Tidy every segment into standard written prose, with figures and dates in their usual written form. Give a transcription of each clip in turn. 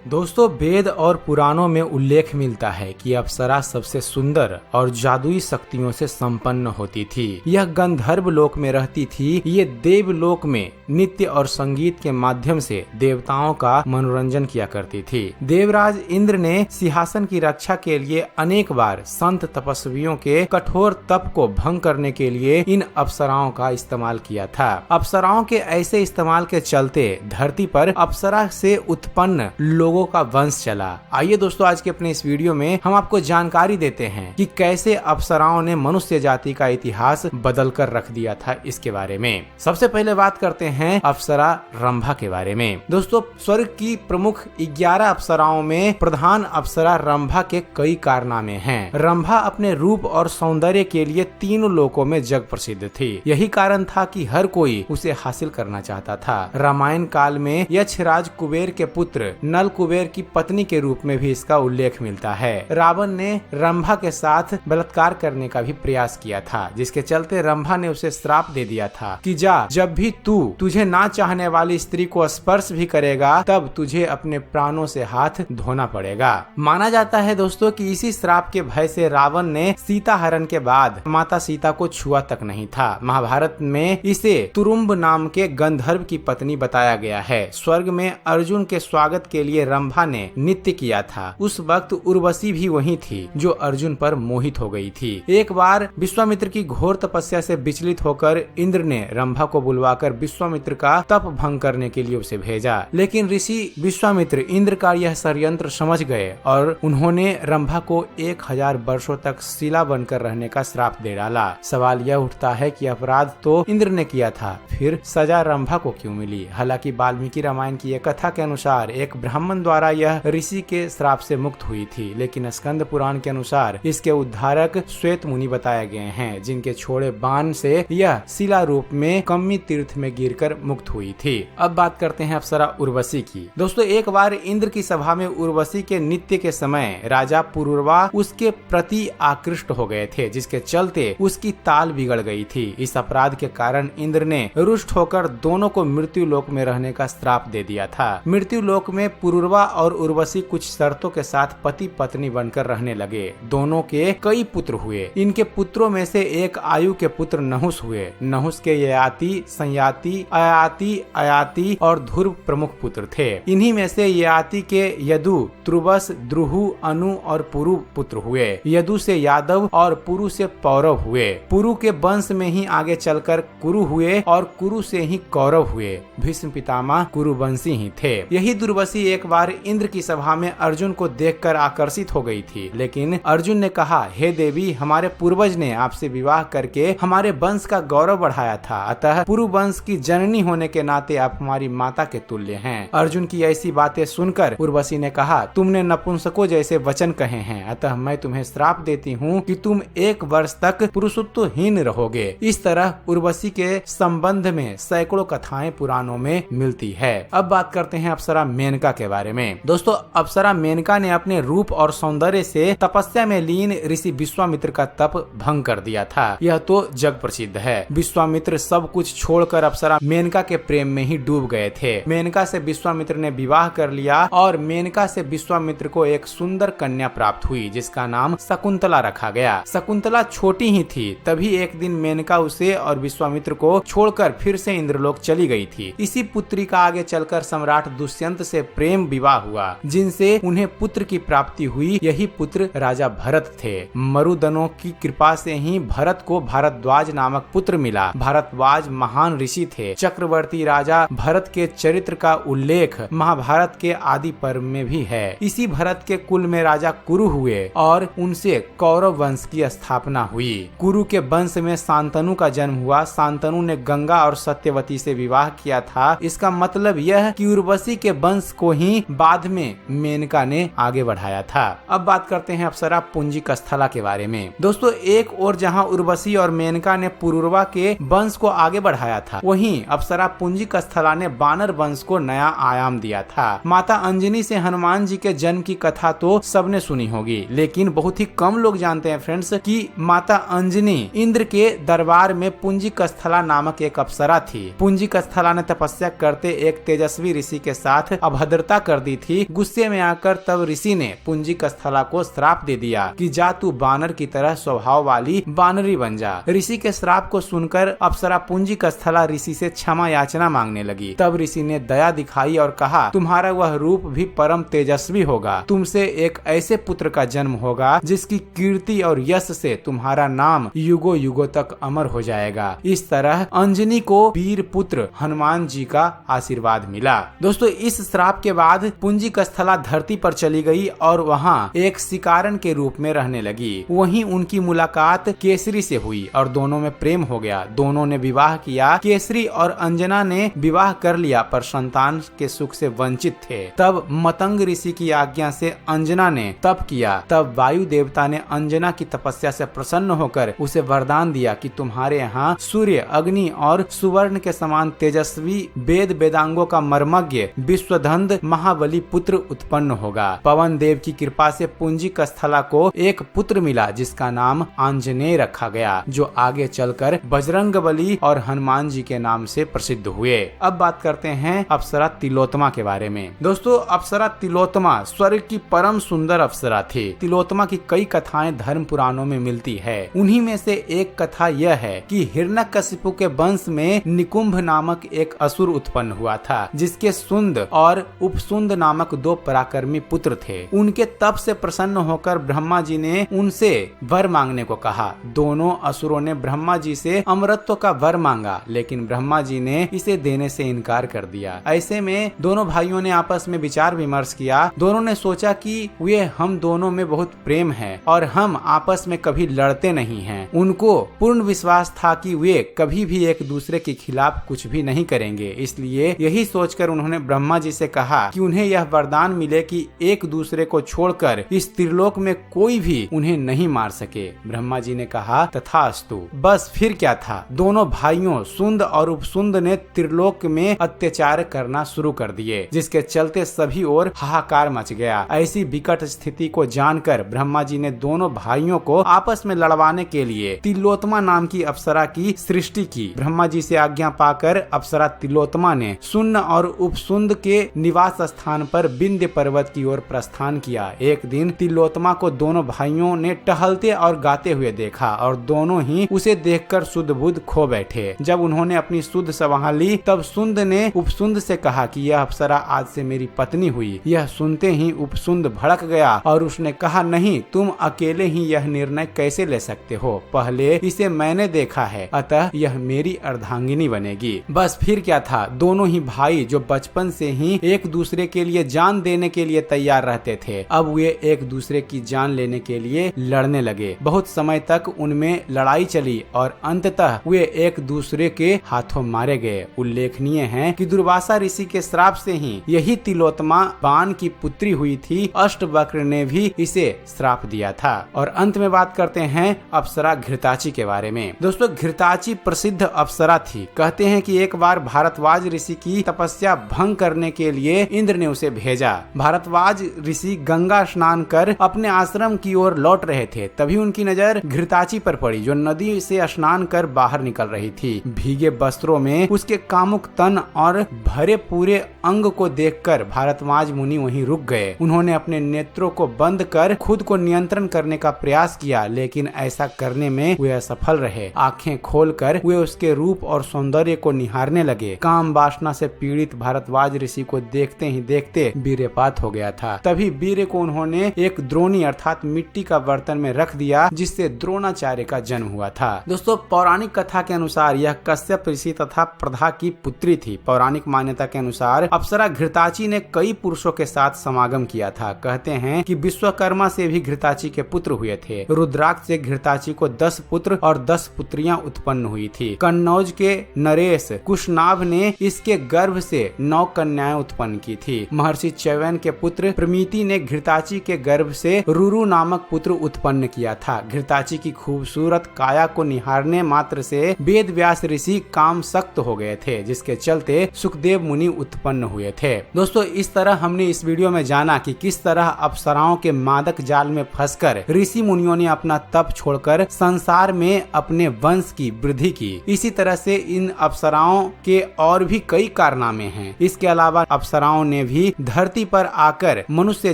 दोस्तों, वेद और पुराणों में उल्लेख मिलता है कि अप्सरा सबसे सुंदर और जादुई शक्तियों से संपन्न होती थी। यह गंधर्व लोक में रहती थी। ये देवलोक में नृत्य और संगीत के माध्यम से देवताओं का मनोरंजन किया करती थी। देवराज इंद्र ने सिंहासन की रक्षा के लिए अनेक बार संत तपस्वियों के कठोर तप को भंग करने के लिए इन अप्सराओं का इस्तेमाल किया था। अप्सराओं के ऐसे इस्तेमाल के चलते धरती पर अप्सरा से उत्पन्न लोगों का वंश चला। आइए दोस्तों, आज के अपने इस वीडियो में हम आपको जानकारी देते हैं कि कैसे अप्सराओं ने मनुष्य जाति का इतिहास बदल कर रख दिया था। इसके बारे में सबसे पहले बात करते हैं अप्सरा रंभा के बारे में। दोस्तों, स्वर्ग की प्रमुख 11 अप्सराओं में प्रधान अप्सरा रंभा के कई कारनामे हैं। रंभा अपने रूप और सौंदर्य के लिए तीनों लोकों में जग प्रसिद्ध थी। यही कारण था कि हर कोई उसे हासिल करना चाहता था। रामायण काल में यक्षराज कुबेर के पुत्र नल कुबेर की पत्नी के रूप में भी इसका उल्लेख मिलता है। रावण ने रंभा के साथ बलात्कार करने का भी प्रयास किया था, जिसके चलते रंभा ने उसे श्राप दे दिया था कि जा, जब भी तू तुझे ना चाहने वाली स्त्री को स्पर्श भी करेगा तब तुझे अपने प्राणों से हाथ धोना पड़ेगा। माना जाता है दोस्तों कि इसी श्राप के भय से रावण ने सीता हरण के बाद माता सीता को छुआ तक नहीं था। महाभारत में इसे तुरुम्ब नाम के गंधर्व की पत्नी बताया गया है। स्वर्ग में अर्जुन के स्वागत के लिए रंभा ने नृत्य किया था। उस वक्त उर्वशी भी वही थी जो अर्जुन पर मोहित हो गई थी। एक बार विश्वामित्र की घोर तपस्या से विचलित होकर इंद्र ने रंभा को बुलवाकर विश्वामित्र का तप भंग करने के लिए उसे भेजा, लेकिन ऋषि विश्वामित्र इंद्र का यह षड्यंत्र समझ गए और उन्होंने रंभा को 1000 वर्षों तक शिला बनकर रहने का श्राप दे डाला। सवाल यह उठता है कि अपराध तो इंद्र ने किया था, फिर सजा रंभा को क्यों मिली? हालांकि वाल्मीकि रामायण की एक कथा के अनुसार एक ब्राह्मण द्वारा यह ऋषि के श्राप से मुक्त हुई थी, लेकिन स्कंद पुराण के अनुसार इसके उद्धारक श्वेत मुनि बताए गए हैं, जिनके छोड़े बाण से यह शिला रूप में कम्मी तीर्थ में गिरकर मुक्त हुई थी। अब बात करते हैं अप्सरा उर्वशी की। दोस्तों, एक बार इंद्र की सभा में उर्वशी के नृत्य के समय राजा पुरुरवा उसके प्रति आकृष्ट हो गए थे, जिसके चलते उसकी ताल बिगड़ गई थी। इस अपराध के कारण इंद्र ने रुष्ट होकर दोनों को मृत्यु लोक में रहने का श्राप दे दिया था। मृत्यु लोक में पुरुरवा और उर्वशी कुछ शर्तों के साथ पति पत्नी बनकर रहने लगे। दोनों के कई पुत्र हुए। इनके पुत्रों में से एक आयु के पुत्र नहुस हुए। नहुस के ययाति, संयाति, अयाति, अयाति और ध्रुव प्रमुख पुत्र थे। इन्हीं में से ययाति के यदु, त्रुबस, द्रुहु, अनु और पुरु पुत्र हुए। यदु से यादव और पुरु से पौरव हुए। पुरु के वंश में ही आगे चलकर कुरु हुए और कुरु से ही कौरव हुए। भीष्म पितामह कुरुवंशी ही थे। यही दुर्वशी एक बार इंद्र की सभा में अर्जुन को देखकर आकर्षित हो गई थी, लेकिन अर्जुन ने कहा, हे देवी, हमारे पूर्वज ने आपसे विवाह करके हमारे वंश का गौरव बढ़ाया था, अतः पुरु वंश की जननी होने के नाते आप हमारी माता के तुल्य हैं। अर्जुन की ऐसी बातें सुनकर उर्वशी ने कहा, तुमने नपुंसकों जैसे वचन कहे हैं, अतः मैं तुम्हें श्राप देती हूँ कि तुम 1 वर्ष तक पुरुषत्वहीन रहोगे। इस तरह उर्वशी के संबंध में सैकड़ों कथाएं पुराणों में मिलती है। अब बात करते हैं अप्सरा मेनका के बारे में। दोस्तों, अप्सरा मेनका ने अपने रूप और सौंदर्य से तपस्या में लीन ऋषि विश्वामित्र का तप भंग कर दिया था। यह तो जग प्रसिद्ध है। विश्वामित्र सब कुछ छोड़कर अप्सरा मेनका के प्रेम में ही डूब गए थे। मेनका से विश्वामित्र ने विवाह कर लिया और मेनका से विश्वामित्र को एक सुंदर कन्या प्राप्त हुई, जिसका नाम शकुंतला रखा गया। शकुंतला छोटी ही थी, तभी एक दिन मेनका उसे और विश्वामित्र को छोड़कर फिर से इंद्रलोक चली गई थी। इसी पुत्री का आगे चलकर सम्राट दुष्यंत से प्रेम विवाह हुआ, जिनसे उन्हें पुत्र की प्राप्ति हुई। यही पुत्र राजा भरत थे। मरुदनों की कृपा से ही भरत को भारद्वाज नामक पुत्र मिला। भारद्वाज महान ऋषि थे। चक्रवर्ती राजा भरत के चरित्र का उल्लेख महाभारत के आदि पर्व में भी है। इसी भरत के कुल में राजा कुरु हुए और उनसे कौरव वंश की स्थापना हुई। कुरु के वंश में शांतनु का जन्म हुआ। शांतनु ने गंगा और सत्यवती से विवाह किया था। इसका मतलब यह कि उर्वशी के वंश को ही बाद में मेनका ने आगे बढ़ाया था। अब बात करते हैं अप्सरा पुंजिक स्थला के बारे में। दोस्तों, एक और जहां उर्वशी और मेनका ने पुरुरवा के वंश को आगे बढ़ाया था, वहीं अप्सरा पुंजिक स्थला ने बानर वंश को नया आयाम दिया था। माता अंजनी से हनुमान जी के जन्म की कथा तो सबने सुनी होगी, लेकिन बहुत ही कम लोग जानते हैं फ्रेंड्स कि माता अंजनी इंद्र के दरबार में पुंजिक स्थला नामक एक अप्सरा थी। पुंजिक स्थला ने तपस्या करते एक तेजस्वी ऋषि के साथ अभद्रता कर कर दी थी। गुस्से में आकर तब ऋषि ने पुंजिक स्थला को श्राप दे दिया कि जा तू बानर की तरह स्वभाव वाली बानरी बन जा। ऋषि के श्राप को सुनकर अप्सरा पुंजिक स्थला ऋषि से क्षमा याचना मांगने लगी। तब ऋषि ने दया दिखाई और कहा, तुम्हारा वह रूप भी परम तेजस्वी होगा। तुमसे एक ऐसे पुत्र का जन्म होगा जिसकी कीर्ति और यश से तुम्हारा नाम युगों युगों तक अमर हो जाएगा। इस तरह अंजनी को वीर पुत्र हनुमान जी का आशीर्वाद मिला। दोस्तों, इस श्राप के बाद पुंजिक स्थला धरती पर चली गई और वहाँ एक शिकारन के रूप में रहने लगी। वहीं उनकी मुलाकात केसरी से हुई और दोनों में प्रेम हो गया। दोनों ने विवाह किया। केसरी और अंजना ने विवाह कर लिया पर संतान के सुख से वंचित थे। तब मतंग ऋषि की आज्ञा से अंजना ने तप किया। तब वायु देवता ने अंजना की तपस्या से प्रसन्न होकर उसे वरदान दिया कि तुम्हारे यहाँ सूर्य, अग्नि और सुवर्ण के समान तेजस्वी वेद वेदांगों का मर्मज्ञ विश्वधंद महाबली पुत्र उत्पन्न होगा। पवन देव की कृपा से पुंजिक स्थला को एक पुत्र मिला जिसका नाम आंजनेय रखा गया, जो आगे चलकर बजरंगबली और हनुमान जी के नाम से प्रसिद्ध हुए। अब बात करते हैं अप्सरा तिलोत्तमा के बारे में। दोस्तों, अप्सरा तिलोत्तमा स्वर्ग की परम सुंदर अप्सरा थी। तिलोत्तमा की कई कथाएं धर्म पुराणों में मिलती है। उन्हीं में से एक कथा यह है कि हिरण्यकशिपु के वंश में निकुंभ नामक एक असुर उत्पन्न हुआ था, जिसके सुंद और उपसुंद नामक दो पराक्रमी पुत्र थे। उनके तप से प्रसन्न होकर ब्रह्मा जी ने उनसे वर मांगने को कहा। दोनों असुरों ने ब्रह्मा जी से अमरत्व का वर मांगा, लेकिन ब्रह्मा जी ने इसे देने से इनकार कर दिया। ऐसे में दोनों भाइयों ने आपस में विचार विमर्श किया। दोनों ने सोचा कि वे हम दोनों में बहुत प्रेम है और हम आपस में कभी लड़ते नहीं हैं। उनको पूर्ण विश्वास था कि वे कभी भी एक दूसरे के खिलाफ कुछ भी नहीं करेंगे। इसलिए यही सोचकर उन्होंने ब्रह्मा जी से कहा कि उन्हें यह वरदान मिले कि एक दूसरे को छोड़कर इस त्रिलोक में कोई भी उन्हें नहीं मार सके। ब्रह्मा जी ने कहा, तथास्तु। बस फिर क्या था, दोनों भाइयों सुंद और उपसुंद ने त्रिलोक में अत्याचार करना शुरू कर दिए, जिसके चलते सभी ओर हाहाकार मच गया। ऐसी विकट स्थिति को जानकर ब्रह्मा जी ने दोनों भाइयों को आपस में लड़वाने के लिए तिलोत्तमा नाम की अप्सरा की सृष्टि की। ब्रह्मा जी से आज्ञा पाकर अप्सरा तिलोत्तमा ने सुन्न और उपसुंद के निवास स्थान पर विंध्य पर्वत की ओर प्रस्थान किया। एक दिन तिलोत्तमा को दोनों भाइयों ने टहलते और गाते हुए देखा और दोनों ही उसे देखकर शुद्ध बुद्ध खो बैठे। जब उन्होंने अपनी शुद्ध संभाल ली, तब सुंद ने उपसुंद से कहा कि यह अप्सरा आज से मेरी पत्नी हुई। यह सुनते ही उपसुंद भड़क गया और उसने कहा, नहीं, तुम अकेले ही यह निर्णय कैसे ले सकते हो? पहले इसे मैंने देखा है, अतः यह मेरी अर्धांगिनी बनेगी। बस फिर क्या था, दोनों ही भाई जो बचपन से ही एक दूसरे के लिए जान देने के लिए तैयार रहते थे, अब वे एक दूसरे की जान लेने के लिए लड़ने लगे। बहुत समय तक उनमें लड़ाई चली और अंततः वे एक दूसरे के हाथों मारे गए। उल्लेखनीय है कि दुर्वासा ऋषि के श्राप से ही यही तिलोत्तमा बाण की पुत्री हुई थी। अष्टवक्र ने भी इसे श्राप दिया था। और अंत में बात करते हैं अप्सरा घृताची के बारे में। दोस्तों, घृताची प्रसिद्ध अप्सरा थी। कहते हैं कि एक बार भारद्वाज ऋषि की तपस्या भंग करने के लिए इंद्र ने उसे भेजा। भारद्वाज ऋषि गंगा स्नान कर अपने आश्रम की ओर लौट रहे थे। तभी उनकी नजर घृताची पर पड़ी, जो नदी से स्नान कर बाहर निकल रही थी। भीगे वस्त्रों में उसके कामुक तन और भरे पूरे अंग को देखकर भारद्वाज मुनि वहीं रुक गए। उन्होंने अपने नेत्रों को बंद कर खुद को नियंत्रण करने का प्रयास किया, लेकिन ऐसा करने में वे असफल रहे। आंखें खोलकर वे उसके रूप और सौंदर्य को निहारने लगे। काम वासना से पीड़ित भारद्वाज ऋषि को देखते ही देखते वीर्यपात हो गया था। तभी वीर्य को उन्होंने एक द्रोणी अर्थात मिट्टी का बर्तन में रख दिया, जिससे द्रोणाचार्य का जन्म हुआ था। दोस्तों, पौराणिक कथा के अनुसार यह कश्यप ऋषि तथा प्रधा की पुत्री थी। पौराणिक मान्यता के अनुसार अप्सरा घृताची ने कई पुरुषों के साथ समागम किया था। कहते हैं कि विश्वकर्मा से भी घृताची के पुत्र हुए थे। रुद्राक्ष से घृताची को 10 पुत्र और 10 पुत्रियां उत्पन्न हुई थी। कन्नौज के नरेश कुशनाभ ने इसके गर्भ से 9 कन्याएं उत्पन्न की थी। महर्षि च्यवन के पुत्र प्रमिति ने घृताची के गर्भ से रुरु नामक पुत्र उत्पन्न किया था। घृताची की खूबसूरत काया को निहारने मात्र से वेद व्यास ऋषि काम सक्त हो गए थे, जिसके चलते सुखदेव मुनि उत्पन्न हुए थे। दोस्तों, इस तरह हमने इस वीडियो में जाना कि किस तरह अप्सराओं के मादक जाल में फंसकर ऋषि मुनियों ने अपना तप छोड़कर संसार में अपने वंश की वृद्धि की। इसी तरह से इन अप्सराओं के और भी कई कारनामे हैं। इसके अलावा अप्सराओं ने भी धरती पर आकर मनुष्य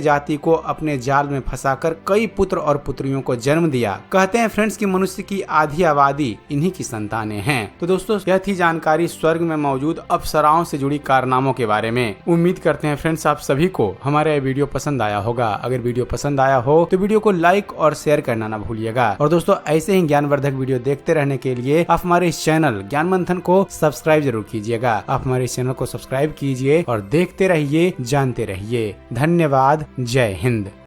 जाति को अपने जाल में फंसाकर कई पुत्र और पुत्रियों को जन्म दिया। कहते हैं फ्रेंड्स कि मनुष्य की आधी आबादी इन्हीं की संतानें हैं। तो दोस्तों यह थी जानकारी स्वर्ग में मौजूद अप्सराओं से जुड़ी कारनामों के बारे में। उम्मीद करते हैं फ्रेंड्स आप सभी को हमारा यह वीडियो पसंद आया होगा। अगर वीडियो पसंद आया हो तो वीडियो को लाइक और शेयर करना ना भूलिएगा। और दोस्तों ऐसे ही ज्ञानवर्धक वीडियो देखते रहने के लिए आप हमारे इस चैनल ज्ञान मंथन को सब्सक्राइब जरूर कीजिएगा। आप हमारे इस चैनल को सब्सक्राइब कीजिए और देखते रहिए, जानते रहिए। धन्यवाद। जय हिंद।